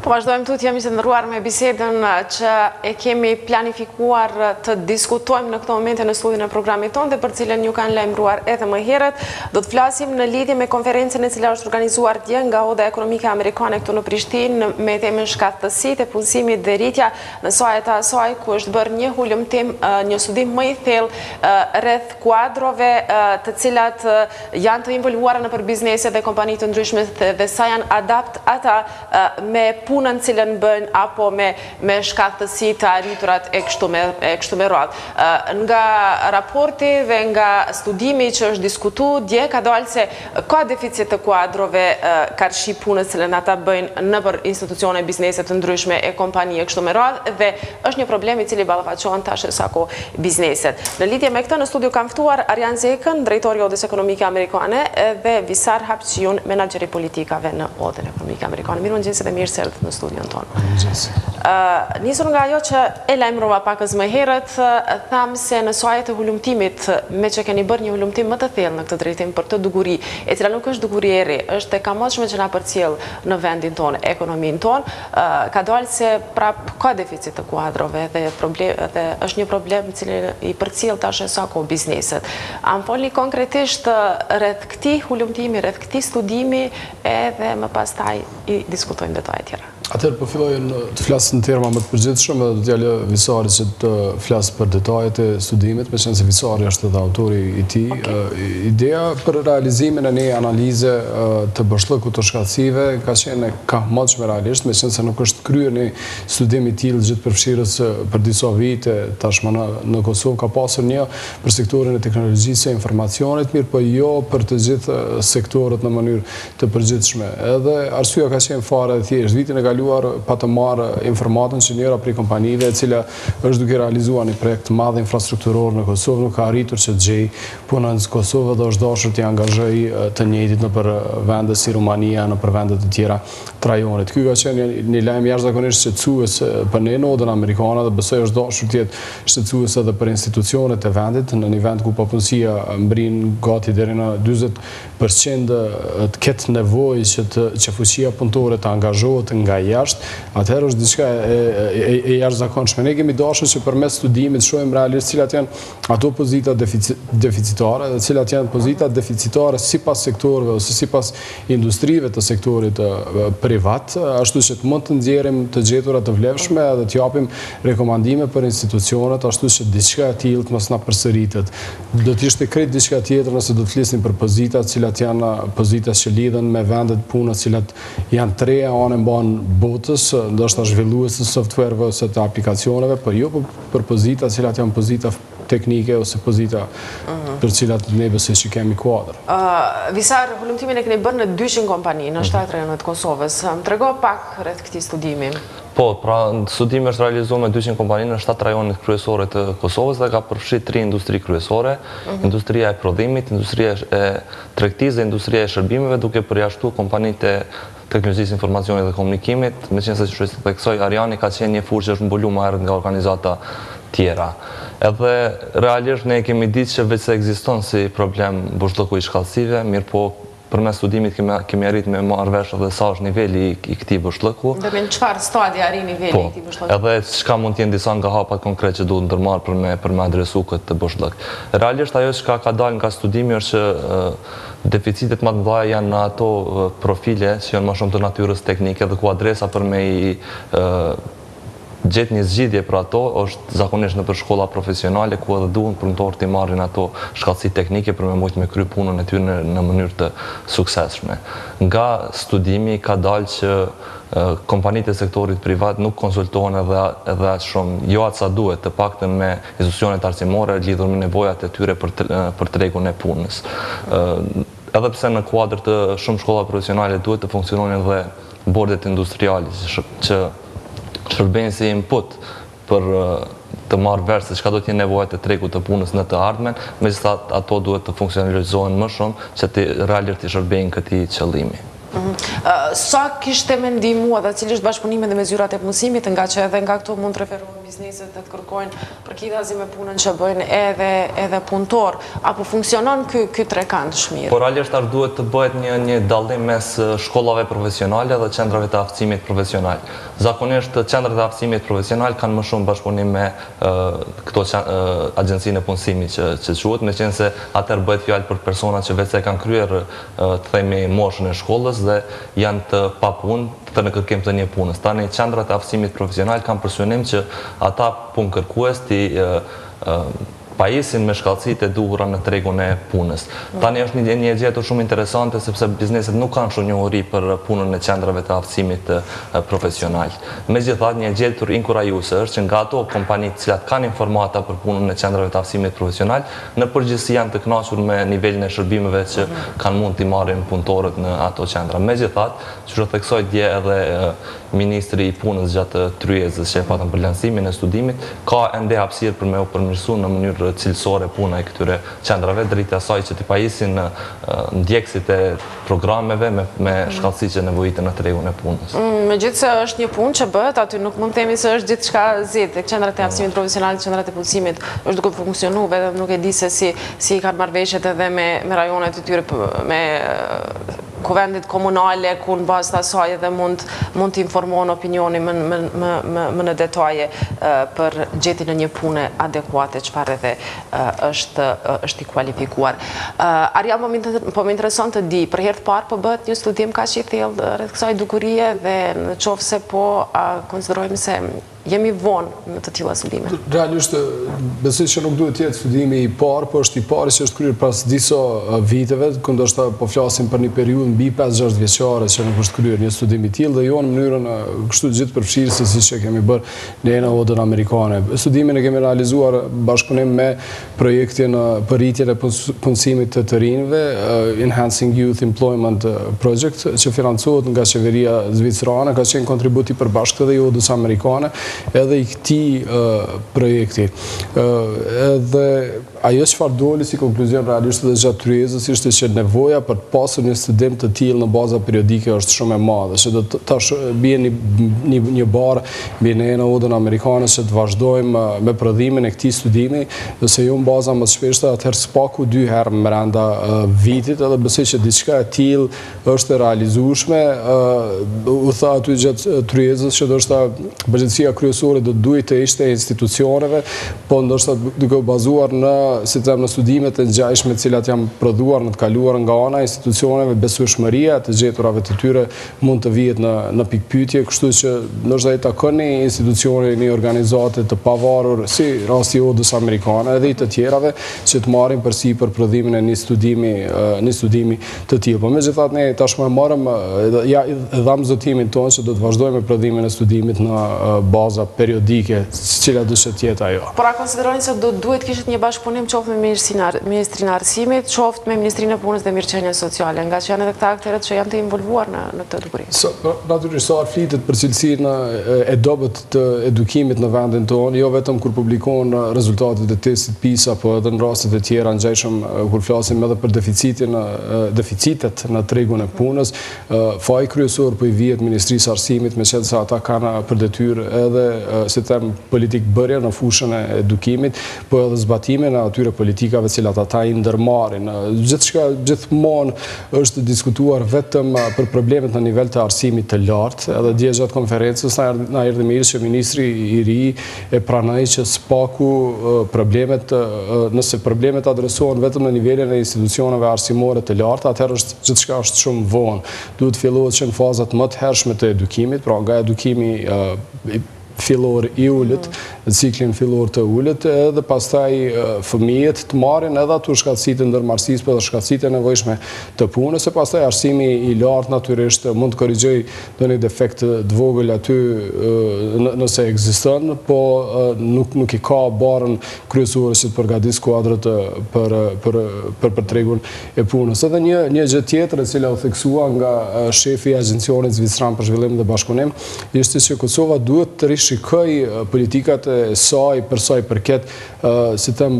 Po vazhdojmë tutje, jemi të ndërruar me bisedën që e kemi planifikuar të diskutojmë në këto momente në studion e programit tonë dhe për cilën ju kanë lajmëruar edhe më herët. Do të flasim në lidhje me konferencën e cila është organizuar dje nga Oda Ekonomike Amerikane këtu në Prishtinë me temën shkattësitë e punësimit dhe rritja në sajt e asaj, ku është bërë një hulumtim, një studim më i thellë rreth kuadrove të cilat janë të involuara nëpër bizneset dhe kompani të ndryshme dhe sa janë adapt ata me punën cilën bëjnë apo me shkattësi të arriturat e kështu me radhë. Nga raporti dhe nga studimi që është diskutu, dje ka dalë se ka deficit të kuadrove karshi punës cilën ata bëjnë nëpër institucione biznese të ndryshme e kompani e kështu me radhë dhe është një problem i cili ballafaqohen tash sa ko bizneset. Në lidhje me këtë në studio kam ftuar Zekën, drejtori i Odës Ekonomike Amerikane dhe Visar Hapciun, menaxheri politikave në Odën Ekonomike Amerikane. Mirëmëngjes dhe mirë se erdhët në studion tonë. Nisur nga ajo që e lajmërova pakës më herët, tham se në sajt e hulumtimit, me që keni bërë një hulumtim më të thellë në këtë drejtim për të duguri, e cila nuk është duguri e re, është e kamotshme që na përcjell në vendin tonë, ekonominë tonë, ka dalë se prap ka deficit të kuadrove dhe është një problem i cili i përcjell tash sa ko bizneset. A më folni konkretisht rreth këtij hulumtimi, rreth këtij studimi, edhe më pastaj i diskutojmë detajet tjera. Atëherë po filloj të flas në terma më të përgjithshëm dhe do t'ja lë Visarit që të flas për detajet e studimit, me qenë se Visari është edhe autori i tij. Ideja për realizimin e një analize të bashkëllëkut të shkatësive ka qenë e kamotshme realisht, me qenë se nuk është kryer një studim i tillë gjithë përfshirës për disa vite tashmë në Kosovë. Ka pasur një për sektorin e teknologjisë e informacionit, mirë po jo për të gjithë sektorët në mënyrë të përgjithshme. Edhe arsyeja ka qenë fare e thjeshtë. Vitin e kaluar pa të marrë informatën që njëra prej kompanive e cila është duke realizuar një projekt të madh infrastrukturor në Kosovë, nuk ka arritur që të gjejë punën në Kosovë dhe është dashur të angazhoj të njëjtit nëpër vende si Rumania, nëpër vende të tjera të rajonit. Ky ka qenë një lajm jashtëzakonisht shqetësues për ne në Odën Amerikane dhe besoj është dashur të jetë shqetësues edhe për institucionet e vendit, në një vend ku papunësia mbrin gati deri në 40% të ketë nevojë që fuqia punëtore të angazhohet nga jashtë, atëherë është diçka e jashtëzakonshme. Ne kemi dashur që përmes studimit shohim realisht cilat janë ato pozita deficitare dhe cilat janë pozita deficitare sipas sektorëve ose sipas industrive të sektorit privat, ashtu që të mund të nxjerrim të gjetura të vlefshme dhe të japim rekomandime për institucionet, ashtu që diçka e tillë mos na përsëritet. Do të ishte krejt diçka tjetër nëse do të flisnim për pozita cilat janë pozita që lidhen me vendet punës cilat janë treja anë mban botës, ndoshta zhvillues të softwareve ose të aplikacioneve, por jo për pozita cilat janë pozita teknike ose pozita për cilat ne besoj që kemi kuadër. Visar, hulumtimin e keni bërë në 200 kompani në 7 rajonet të Kosovës. Më trego pak rreth këtij studimi. Po, pra studimi është realizuar me 200 kompani në 7 rajonet kryesore të Kosovës dhe ka përfshirë 3 industri kryesore, industria e prodhimit, industria e tregtisë dhe industria e shërbimeve, duke përjashtuar kompanitë e teknologjisë informacionit dhe komunikimit, me qenë se që të theksoj, Ariani ka qenë një fushë që është mbulu më herët nga organizata tjera. Edhe realisht ne kemi ditë që veç se ekziston si problem bashkëllëku i shkallësive, mirë po përmes studimit kemi arrit me marrë vesh edhe sa është niveli i këtij bashkëllëku. Dhe me në çfarë stadie arrin niveli i këtij bashkëllëku? Edhe çka mund të jenë disa nga hapat konkret që duhet ndërmarrë për me adresu këtë bashkëllëk. Realisht ajo që ka dalë nga studimi është që deficitet më të mëdha janë në ato profile që janë më shumë të natyrës teknike dhe ku adresa për me i gjetë një zgjidhje për ato është zakonisht nëpër shkolla profesionale ku edhe duhen punëtorët të marrin ato shkallësi teknike për me mujt me kry punën e tyre në mënyrë të suksesshme. Nga studimi ka dalë që kompanitë e sektorit privat nuk konsultohen edhe aq shumë, jo atë sa duhet, të paktën me institucionet arsimore lidhur me nevojat e tyre për tregun e punës. Edhe pse në kuadër të shumë shkolla profesionale duhet të funksionojnë edhe bordet industriale që shërbejnë si input për të marrë vesh se çka do të jenë nevojat e tregut të punës në të ardhmen, megjithatë ato duhet të funksionalizohen më shumë që të realisht të shërbejnë këtij qëllimi. Sa kishte me ndihmuar dhe cili është bashkëpunimi dhe mezyrat e punësimit, nga që edhe nga këto mund të referohen bizneset të kërkojnë përkitazi me punën që bëjnë edhe punëtor, apo funksionon ky trekant shmirë? Por realisht duhet të bëhet një dallim mes shkollave profesionale dhe qendrave të aftësimit profesional. Zakonisht qendrat e aftësimit profesional kanë më shumë bashkëpunim me këto agjencinë e punësimit që quhet, meqense atëherë bëhet fjalë për persona që vetë kanë kryer të themi moshën e shkollës dhe janë të papunë të në kërkim të një punës. Tani qendrat e aftësimit profesional kanë për synim që ata punë kërkues ti pajisin me shkallësit e duhura në tregun e punës. Tani është një gjetur shumë interesante sepse bizneset nuk kanë shumë njohuri për punën e qendrave të aftësimit profesional. Megjithatë, një gjetur inkurajuese është që nga ato kompanitë cilat kanë informata për punën e qendrave të aftësimit profesional, në përgjithësi janë të kënaqur me nivelin e shërbimeve që kanë mund t'i marrin punëtorët në ato qendra. Megjithatë, që theksoi dje edhe Ministri i Punës gjatë tryezës që e patëm për lansimin e studimit, ka ende hapësirë për me u përmirësuar në mënyrë cilësore puna e këtyre qendrave, drejt asaj që t'i pajisin ndjekësit e programeve me shkallësi që nevojiten në tregun e punës. Megjithëse është një punë që bëhet, aty nuk mund të themi se është gjithçka zetë. Qendrat e aftësimit profesional, qendrat e punësimit është duke funksionuar, vetëm nuk e di se si kanë marrëveshjet edhe me rajonet e tyre, me kuvendit komunale, ku në bazë të asaj edhe mund të informon opinioni më në detaje për gjetin e një pune adekuate, çfarë edhe është i kualifikuar. Arja, po më intereson të di, për herë të parë po bëhet një studim kaq i thellë rreth kësaj dukurie dhe në qoftë se po konsiderojmë se jemi vonë në të tilla studime. Realisht, besoj që nuk duhet jetë studimi i parë, po është i pari që është kryer pas disa viteve, ku ndoshta po flasim për një periudhë mbi 5-6 vjeçare që nuk është kryer një studim i tillë dhe jo në mënyrën kështu gjithë përfshirëse siç e kemi bërë në odën amerikane. Studimin e kemi realizuar bashkëpunim me projektin për rritjen e punësimit të rinjve, Enhancing Youth Employment Project, që financohet nga qeveria zvicerane, ka qenë kontribut i përbashkët edhe i odës amerikane, edhe i këtij projekti. Edhe ajo çfarë doli si konkluzion realisht edhe gjatë tryezës ishte që nevoja për të pasur një studim të tillë në baza periodike është shumë e madhe, që do tash bie një barë mbi ne në odën amerikane që të vazhdojmë me prodhimin e këtij studimi, nëse jo në baza më të shpeshta, atëherë spaku 2 herë brenda vitit, edhe besoj që diçka e tillë është e realizueshme. U tha aty gjatë tryezës që ndoshta përgjegjësia kryesore do duhet të ishte institucioneve, po ndoshta duke u bazuar në studimet e ngjashme të cilat janë prodhuar në të kaluar nga ana e institucioneve, besueshmëria të gjeturave të tyre mund të vihet në pikpyetje, kështu që ndoshta i takon një institucioni, një organizate të pavarur si rasti odës amerikane edhe i të tjerave që të marrin përsipër prodhimin e një studimi të tillë. Po megjithatë ne tashmë marrëm dham zotimin tonë që do të vazhdojmë prodhimin e studimit në baza periodike, cila duhet të jetë ajo. Por a konsideroni se do duhet kishit një bashkëpunim qoftë me Ministrinë e Arsimit, qoftë me Ministrinë e Punës dhe Mirëqenies Sociale, nga që janë edhe këta aktorët që janë të involvuar në këtë dukuri? Natyrisht sa flitet për cilësinë e dobët të edukimit në vendin tonë, jo vetëm kur publikohen rezultatet e testit PISA, po edhe në rastet e tjera ngjashëm kur flasim edhe për deficitet në tregun e punës, faji kryesor po i vihet Ministrisë së Arsimit, meqense se ata kanë për detyrë edhe si them politik bërje në fushën e edukimit, po edhe zbatimin e atyre politikave cilat ata i ndërmarrin. Gjithçka gjithmonë është diskutuar vetëm për problemet në nivel të arsimit të lartë, edhe dje gjatë konferencës na erdhi mirë që ministri i ri e pranoi që spaku nëse problemet adresohen vetëm në nivelin e institucioneve arsimore të larta, atëherë gjithçka është shumë vonë. Duhet fillohet që në fazat më të hershme të edukimit, pra nga edukimi fillor i ulët, ciklin fillor të ulët, edhe pastaj fëmijët të marrin edhe ato shkallësitë e ndërmarrësisë, por edhe shkallësitë e nevojshme të punës, e pastaj arsimi i lartë natyrisht mund të korrigjojë ndonjë defekt të vogël aty nëse ekziston, po nuk i ka barën kryesore që të përgatis kuadrët për tregun e punës. Edhe një gjë tjetër e cila u theksua nga shefi i Agjencionit Zvicran për Zhvillim dhe Bashkëpunim, ishte që Kosova duhet të shikoj politikat e saj për sa i përket, si them,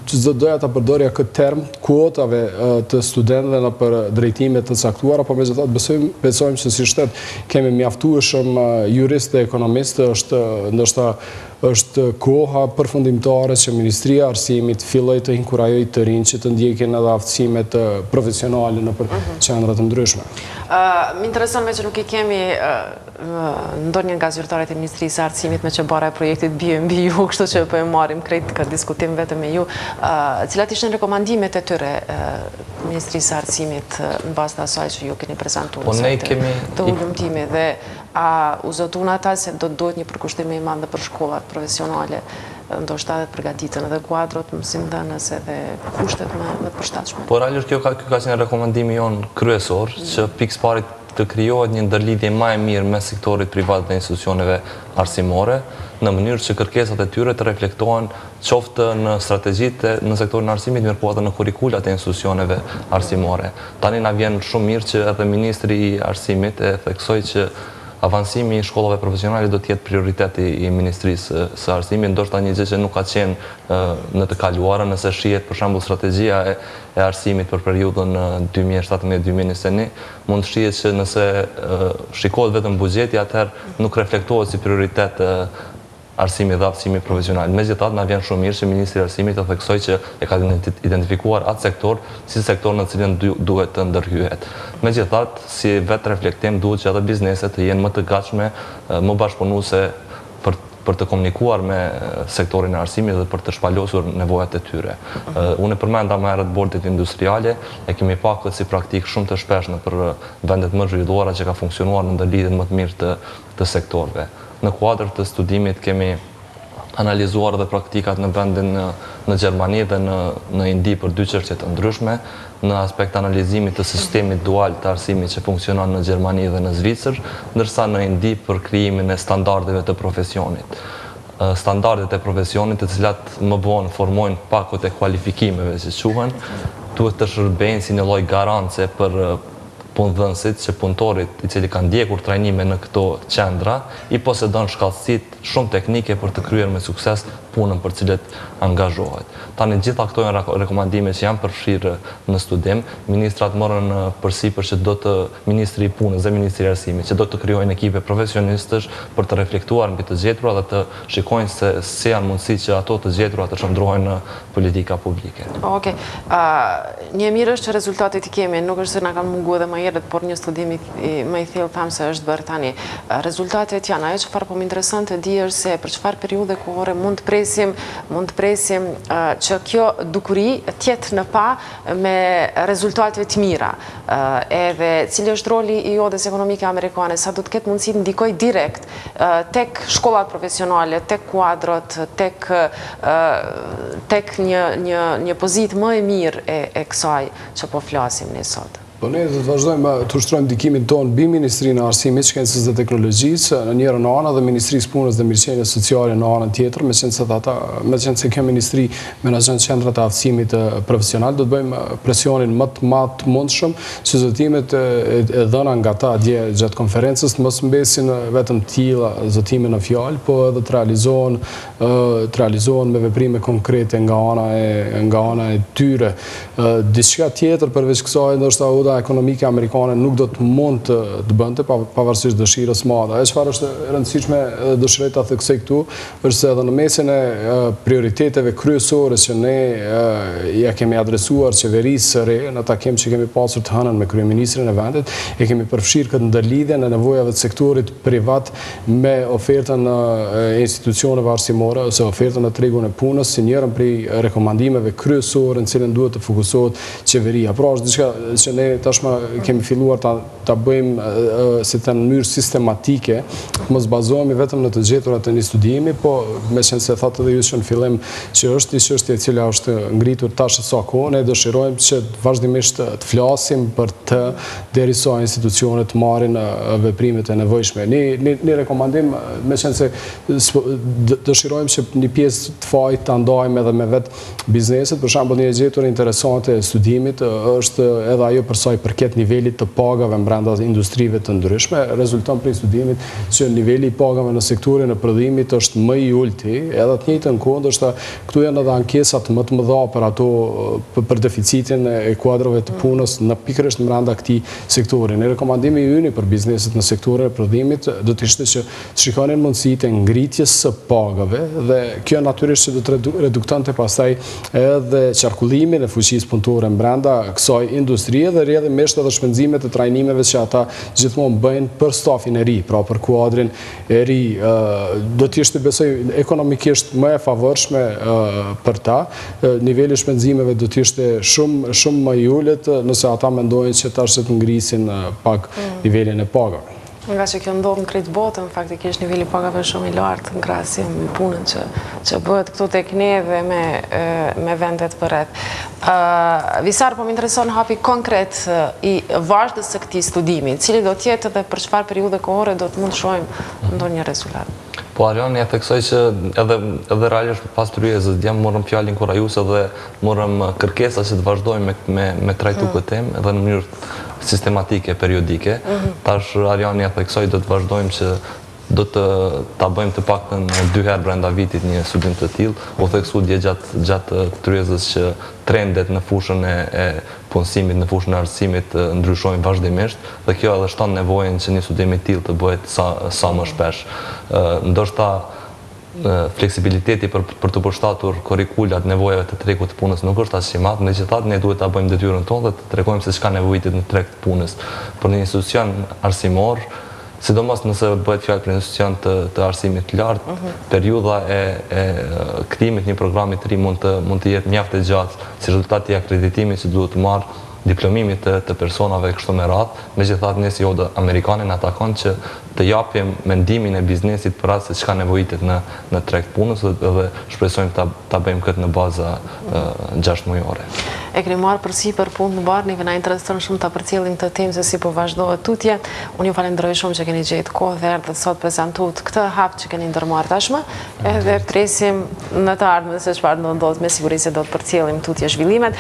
çdo doja ta përdorja këtë term, kuotave të studentëve në për drejtime të caktuara, por megjithatë besojmë se si shtet kemi mjaftueshëm juristë dhe ekonomistë, është ndoshta është koha përfundimtare që Ministria e Arsimit filloj të inkurajoj të rinj që të ndjekin edhe aftësimet profesionale në qendra të ndryshme. Më intereson me që nuk I kemi ndonjë nga zyrtarët e Ministrisë së Arsimit me që bara e projektit bie mbi ju, kështu që po e marrim krejt këtë diskutim vetëm me ju. Cilat ishin rekomandimet e tyre Ministrisë së Arsimit në bazë të asaj që ju keni prezantuar të ulëmtimi dhe a u zotun ata se do të duhet një përkushtim më I madh për shkollat profesionale, ndoshta edhe të përgatiten edhe kuadrot mësimdhënës edhe kushtet më përshtatshme. Po realisht kjo ka qenë rekomandimi jon kryesor që pikë së të krijohet një ndërlidhje më e mirë mes sektorit privat dhe institucioneve arsimore, në mënyrë që kërkesat e tyre të reflektohen qoftë në strategjitë në sektorin e arsimit, mirë po edhe në kurrikulat e institucioneve arsimore. Tani na vjen shumë mirë që edhe Ministri I Arsimit e theksoi që avansimi I shkollave profesionale do të jetë prioriteti I Ministrisë së Arsimit, ndoshta një gjë që nuk ka qenë në të kaluarën, nëse shihet për shembull strategjia e arsimit për periudhën 2017-2021, mund të shihet që nëse shikohet vetëm buxheti, atëherë nuk reflektohet si prioritet arsimi dhe aftësimi profesional. Megjithatë, na vjen shumë mirë që Ministri I Arsimit të theksoi që e ka identifikuar atë sektor si sektor në cilin duhet të ndërhyhet. Megjithatë, si vetë reflektim, duhet që edhe bizneset të jenë më të gatshme, më bashkëpunuese për të komunikuar me sektorin e arsimit dhe për të shpalosur nevojat e tyre. Unë përmenda më herët bordet industriale, e kemi pak si praktikë shumë të shpeshme për vendet më zhvilluara që ka funksionuar në ndërlidhjen më të mirë të sektorëve. Në kuadër të studimit kemi analizuar dhe praktikat në vendin në Gjermani dhe në Indi për dy çështje të ndryshme, në aspekt analizimit të sistemit dual të arsimit që funksionon në Gjermani dhe në Zvicër, ndërsa në Indi për krijimin e standardeve të profesionit. Standardet e profesionit të cilat më vonë formojnë pakot e kualifikimeve që quhen, duhet të shërbejnë si një lloj garance për punëdhënësit që punëtorit I cili kanë ndjekur trajnime në këto qendra I posedon shkallësitë shumë teknike për të kryer me sukses punën për cilët angazhohet. Tani gjitha këto janë rekomandime që janë përfshirë në studim. Ministrat morën përsipër që do të Ministri I Punës dhe Ministri I Arsimit që do të krijojnë ekipe profesionistësh për të reflektuar mbi të gjetura dhe të shikojnë se janë mundësi që ato të gjetura të çndrohen në politika publike. Okej. Një mirë është që rezultatet I kemi, nuk është se na kanë munguar edhe më herët, por një studim më I thellë tham se është bërë tani. Rezultatet janë ajo çfarë po më intereson të di është se për çfarë periudhe kohore mund të presim që kjo dukuri tjetë në pa me rezultate të mira. Edhe cili është roli I odës ekonomike amerikane, sa do të ketë mundësi të ndikoj direkt tek shkollat profesionale, tek kuadrot, tek një pozitë më e mirë e kësaj që po flasim ne sot. Po ne do të vazhdojmë të ushtrojmë ndikimin tonë mbi Ministrinë e Arsimit, Shkencës dhe Teknologjisë në njërin anë dhe Ministrisë Punës dhe Mirëqenies Sociale në anën tjetër, meqense se kjo ministri menaxhon qendrat e aftësimit profesional, do të bëjmë presionin më të madh mundshëm që zotimet e dhëna nga ta dje gjatë konferencës të mos mbesin vetëm të tilla zotime në fjalë, po edhe të realizohen me veprime konkrete nga ana e tyre. Diçka tjetër përveç kësaj ndoshta ekonomike amerikane nuk do të mund të bënte pavarësisht dëshirës madhe. E çfarë është e rëndësishme dhe dëshiroj ta theksoj këtu, është se edhe në mesin e prioriteteve kryesore që ne ja kemi adresuar qeverisë së re në takim që kemi pasur të hënën me kryeministrin e vendit, e kemi përfshirë këtë ndërlidhje në nevojave të sektorit privat me ofertën e institucioneve arsimore ose ofertën e tregun e punës si njërin prej rekomandimeve kryesore në cilën duhet të fokusohet qeveria. Pra është diçka që ne tashmë kemi filluar ta bëjmë si të në mënyrë sistematike, mos bazohemi vetëm në të gjeturat e një studimi, po meqense thatë edhe ju që në fillim që është një çështje e cila është ngritur tash sa kohë, ne dëshirojmë që vazhdimisht të flasim për të derisa institucionet marrin veprimet e nevojshme. Një rekomandim, meqense dëshirojmë që një pjesë të fajit ta ndajmë edhe me vetë bizneset, për shembull një gjetur interesante e studimit është edhe ajo për sa i përket nivelit të pagave brenda industrive të ndryshme, rezulton prej studimit që niveli i pagave në sektorin e prodhimit është më i ulti, edhe të njëjtën kohë ndoshta këtu janë edhe ankesat më të mëdha për ato për deficitin e kuadrave të punës në pikërisht brenda këtij sektori. Në rekomandimi ynë për bizneset në sektorin e prodhimit do të ishte që të shikonin mundësitë e ngritjes së pagave dhe kjo natyrisht që do të reduktonte pastaj edhe qarkullimin e fuqisë punëtore brenda kësaj industrie dhe rrjedhimisht edhe shpenzimet e trajnimeve që ata gjithmonë bëjnë për stafin e ri, pra për kuadrin e ri. Do të ishte besoj ekonomikisht më e favorshme për ta. Niveli i shpenzimeve do të ishte shumë më i ulët nëse ata mendojnë që tash të ngrisin pak nivelin e pagave. Nga që kjo ndodhë në krejtë botën, faktikisht nivelli pagave shumë i lartë në krahasim me punën që bëhet këtu tek ne dhe me vendet përreth. Visar, po më intereson hapi konkret i vazhdës së këtij studimi, cili do tjetë dhe për çfarë periudhe kohore do të mund të shohim ndonjë rezultat. Po Ariani, e theksoj që edhe realisht pas tryezës djem morëm fjalën kurajuese dhe morëm kërkesa që të vazhdojmë me trajtu këtë temë edhe në mënyrë sistematike, periodike. Tash Ariani, e theksoj, do të vazhdojmë që do të ta bëjmë të paktën 2 herë brenda vitit një studim të tillë. U theksu dje gjatë tryezës që trendet në fushën e punësimit, në fushën e arsimit ndryshojnë vazhdimisht dhe kjo edhe shton nevojën që një studim i tillë të bëhet sa më shpesh. Ndoshta fleksibiliteti për të përshtatur kurrikulat nevojave të trekut të punës nuk është as i madh, megjithatë ne duhet ta bëjmë detyrën tonë dhe të tregojmë se çka nevojitet në treg të punës. Për një institucion arsimor, sidomos nëse bëhet fjalë për institucion të arsimit të lartë, periudha e krijimit një programi të ri mund të jetë mjaft e gjatë si rezultati i akreditimit që duhet të marrë diplomimit të personave kështu me radhë. Megjithatë ne si ODA amerikanë na takon që të japim mendimin e biznesit për atë se çka nevojitet në treg të punës dhe shpresojmë ta bëjmë këtë në baza 6 mujore. E keni marrë përsipër punë në barë, na intereson shumë ta përcjellim këtë temë se si po vazhdohet tutje. Unë ju falenderoj shumë që keni gjetë kohë dhe erdhët sot prezantuat këtë hap që keni ndërmarrë tashmë, edhe presim në të ardhmen se çfarë do ndodh, me siguri se do të përcjellim tutje zhvillimet.